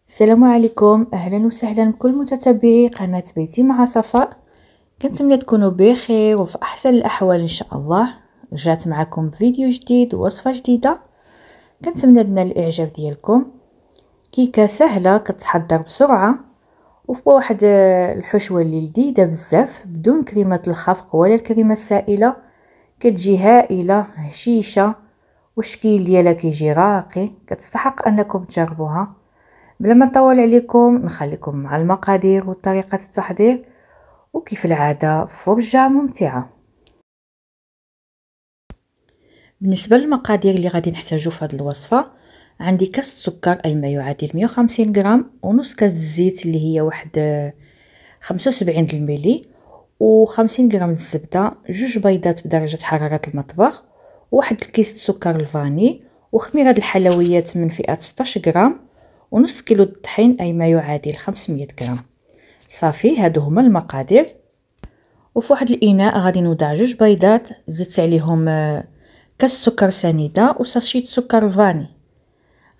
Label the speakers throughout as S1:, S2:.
S1: السلام عليكم، اهلا وسهلا بكل متتبعي قناه بيتي مع صفاء. كنتمنى تكونوا بخير وفي احسن الاحوال ان شاء الله. رجعت معكم فيديو جديد ووصفه جديده، كنتمنى نال الاعجاب ديالكم. كيكه سهله كتحضر بسرعه وواحد الحشوه اللي لذيذه بزاف بدون كريمه الخفق ولا الكريمه السائله. كتجي هائله هشيشه والشكل ديالها كيجي راقي، كتستحق انكم تجربوها. بلا ما نطول عليكم نخليكم مع المقادير وطريقة التحضير، وكيف العادة فرجة ممتعة. بالنسبة للمقادير اللي غادي نحتاجو في هذه الوصفة، عندي كاس سكر أي ما يعادل 150 غرام، ونص كاس الزيت اللي هي واحد 75 الملي، و50 غرام الزبدة، جوج بيضات بدرجة حرارة المطبخ، وواحد الكيس سكر الفاني، وخميرة الحلويات من فئة 16 غرام، ونص كيلو الطحين أي ما يعادل 500 غرام. صافي هادو هما المقادير. وفي واحد الاناء غادي نوضع جوج بيضات، زدت عليهم كاس سكر سنيده وساشيت سكر الفاني.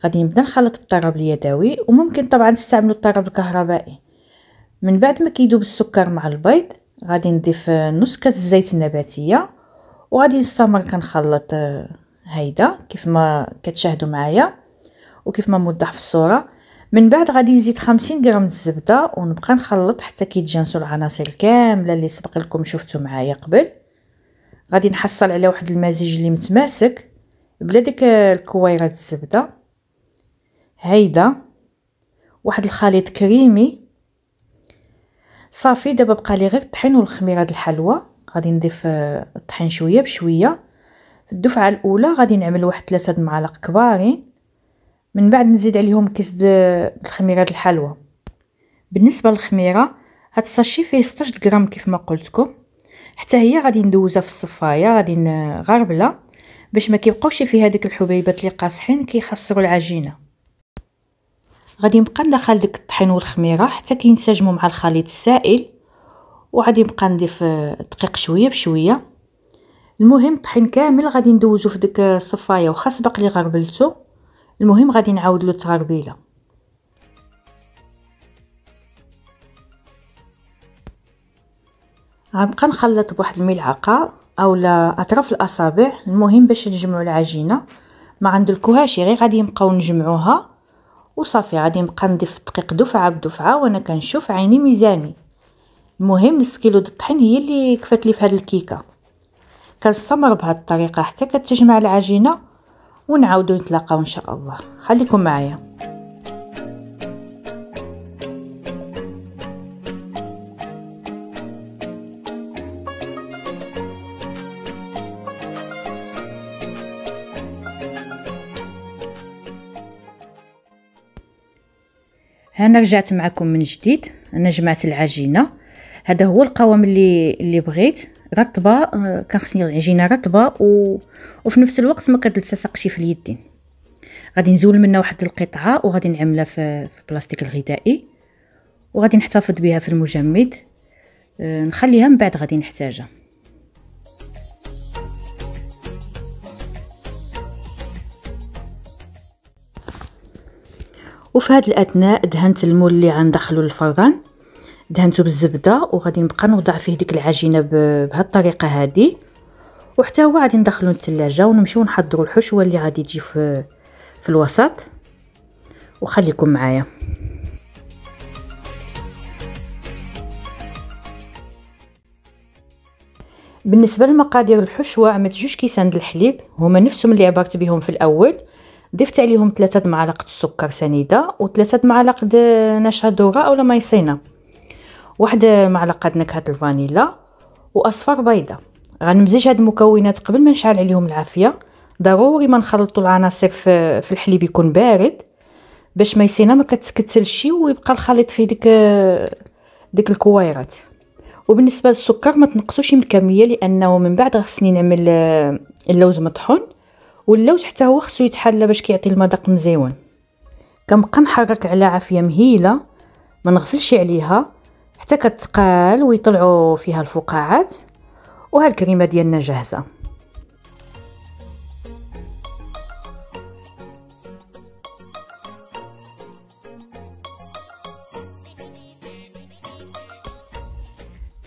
S1: غادي نبدا نخلط بالطراب اليدوي، وممكن طبعا تستعملوا الطراب الكهربائي. من بعد ما كيذوب السكر مع البيض غادي نضيف نص كاس الزيت النباتيه، وغادي نستمر كنخلط هيدا كيف ما كتشاهدوا معايا وكيف ما موضح في الصوره. من بعد غادي نزيد 50 غرام الزبده ونبقى نخلط حتى كيتجانسوا العناصر كامله اللي سبق لكم شفتوا معايا قبل. غادي نحصل على واحد المزيج اللي متماسك بلا ديك الكويرات الزبده. هيدا واحد الخليط كريمي. صافي دابا بقى لي غير الطحين والخميره د الحلوى. غادي نضيف الطحين شويه بشويه. في الدفعه الاولى غادي نعمل واحد 3 معالق كبارين، من بعد نزيد عليهم كيس الخميره د الحلوى. بالنسبه للخميره هاد الساشي فيه 16 غرام كيف ما قلت لكم، حتى هي غادي ندوزها في الصفايه، غادي نغربلها باش ما كيبقاوش فيها ديك الحبيبات اللي قاصحين كيخسروا العجينه. غادي نبقى ندخل ديك الطحين والخميره حتى كينسجموا مع الخليط السائل، وغادي نبقى نضيف الدقيق شويه بشويه. المهم الطحين كامل غادي ندوزو في ديك الصفايه وخا سبق لي غربلته. المهم غادي نعاود له تغربيله. غنبقى نخلط بواحد الملعقه اولا اطراف الاصابع، المهم باش نجمعوا العجينه. ما غندلكوهاش غير غادي نبقاو نجمعوها وصافي. غادي نبقى نضيف الدقيق دفعه بدفعه وانا كنشوف عيني ميزاني. المهم نص كيلو د الطحين هي اللي كفات لي في هذه الكيكه. كنستمر بهذه الطريقه حتى كتجمع العجينه، ونعاودوا نتلاقاو ان شاء الله. خليكم معايا. هنا رجعت معكم من جديد. انا جمعت العجينه، هذا هو القوام اللي بغيت، رطبه. كان خصني العجينه رطبه وفي نفس الوقت ما كتلتصقش في اليدين. غادي نزول منها واحد القطعه وغادي نعملها في البلاستيك الغذائي، وغادي نحتفظ بها في المجمد. نخليها من بعد غادي نحتاجها. وفي هذا الاثناء دهنت المول اللي غندخلو للفران، دهنته بالزبده، وغادي نبقى نوضع فيه ديك العجينه بهذه الطريقه هذه، وحتى هو غادي ندخلو للثلاجه ونمشيو نحضروا الحشوه اللي غادي تجي في الوسط. وخليكم معايا. بالنسبه لمقادير الحشوه، عملت 2 كيسان د الحليب هما نفسهم اللي عبرت بهم في الاول. ضفت عليهم 3 معالق السكر سنيده و3 معالق نشا ذره اولا مايصينا، واحد معلقه نكهه الفانيلا، واصفر بيضه. غنمزج هاد المكونات قبل ما نشعل عليهم العافيه. ضروري ما نخلطوا العناصر في الحليب يكون بارد باش مايصينا ما كتكتلش ويبقى الخليط فيه ديك الكويرات. وبالنسبه للسكر ما تنقصوش من الكميه، لانه من بعد خصني نعمل اللوز مطحون، واللوز حتى هو خصو يتحلى باش كيعطي المذاق مزيون. كنبقى نحرك على عافيه مهيله، ما نغفلش عليها حتى كتقال ويطلعوا فيها الفقاعات. وها الكريمه ديالنا جاهزه.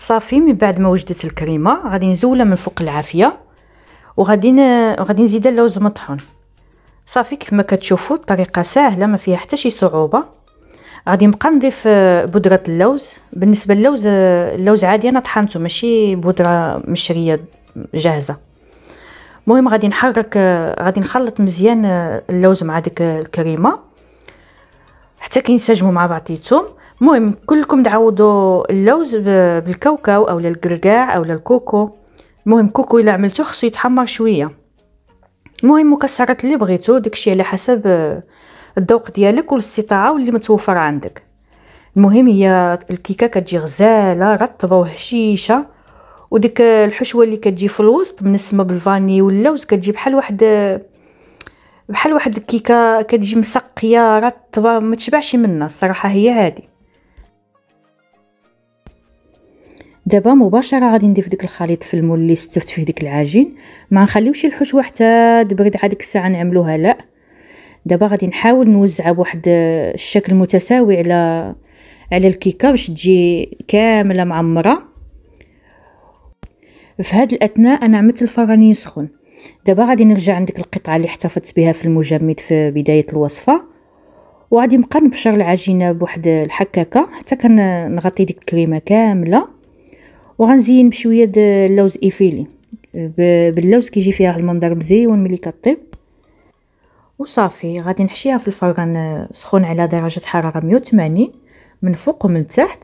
S1: صافي من بعد ما وجدت الكريمه غادي نزولها من فوق العافيه، وغادي نزيد اللوز مطحون. صافي كيف ما كتشوفوا الطريقه سهله ما فيها حتى شي صعوبه. غادي نبقى نضيف بودره اللوز. بالنسبه للوز، اللوز عادي انا طحنته ماشي بودره مشريه جاهزه. المهم غادي نحرك، غادي نخلط مزيان اللوز مع ديك الكريمه حتى كينسجموا مع بعضيتهم. المهم كلكم تعوضوا اللوز بالكاوكاو اولا الكركاع اولا الكوكو. المهم كوكو الا عملتو خصو يتحمر شويه. المهم مكسرات اللي بغيتو داكشي على حسب الذوق ديالك والاستطاعه واللي متوفر عندك. المهم هي الكيكه كتجي غزاله رطبه وهشيشه، وديك الحشوه اللي كتجي في الوسط منسمه بالفاني واللوز كتجي بحال واحد الكيكه كتجي مسقيه رطبه ما تشبعش منها الصراحه. هي هذه. دابا مباشره غادي نضيف ديك الخليط في المول اللي استفت فيه ديك العجين. ما نخليوش الحشوه حتى تبرد هذيك الساعه نعملوها، لا. دابا غادي نحاول نوزعها بواحد الشكل متساوي على الكيكه باش تجي كامله معمره. في هذا الاثناء انا عملت الفران يسخن. دابا غادي نرجع عندك القطعه اللي احتفظت بها في المجمد في بدايه الوصفه، وغادي نبقى نبشر العجينه بواحد الحكاكه حتى كنغطي ديك الكريمه كامله، وغنزين بشويه د اللوز ايفيلي. باللوز كيجي فيها المنظر مزيون ملي كطيب. وصافي غادي نحشيها في الفران سخون على درجه حراره 180 من فوق ومن تحت،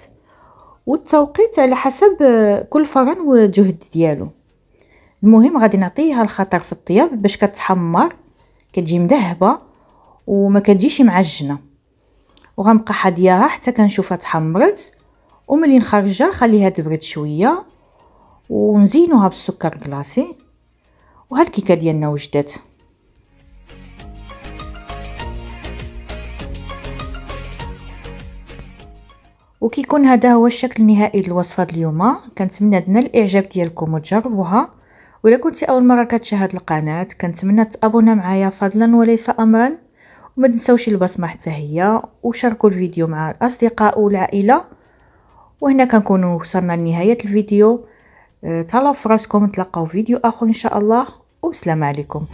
S1: والتوقيت على حسب كل فرن والجهد ديالو. المهم غادي نعطيها الخطر في الطياب باش كتحمر كتجي مذهبه وما كتجيش معجنه، وغنبقى حادياها حتى كنشوفها تحمرت. وملي نخرجها خليها تبرد شويه ونزينوها بالسكر كلاصي. وهالكيكه ديالنا وجدت. وكيكون هذا هو الشكل النهائي للوصفه اليوم. كنتمنى تنال الاعجاب ديالكم وتجربوها. ولا كنتي اول مره كتشاهد القناه كنتمنى تابونا معايا فضلا وليس امرا، وما تنساوش البصمه حتى هي، وشاركوا الفيديو مع الاصدقاء والعائله. وهنا كنكونوا وصلنا لنهايه الفيديو. تهلاو في راسكم، نتلاقاو فيديو اخر ان شاء الله، والسلام عليكم.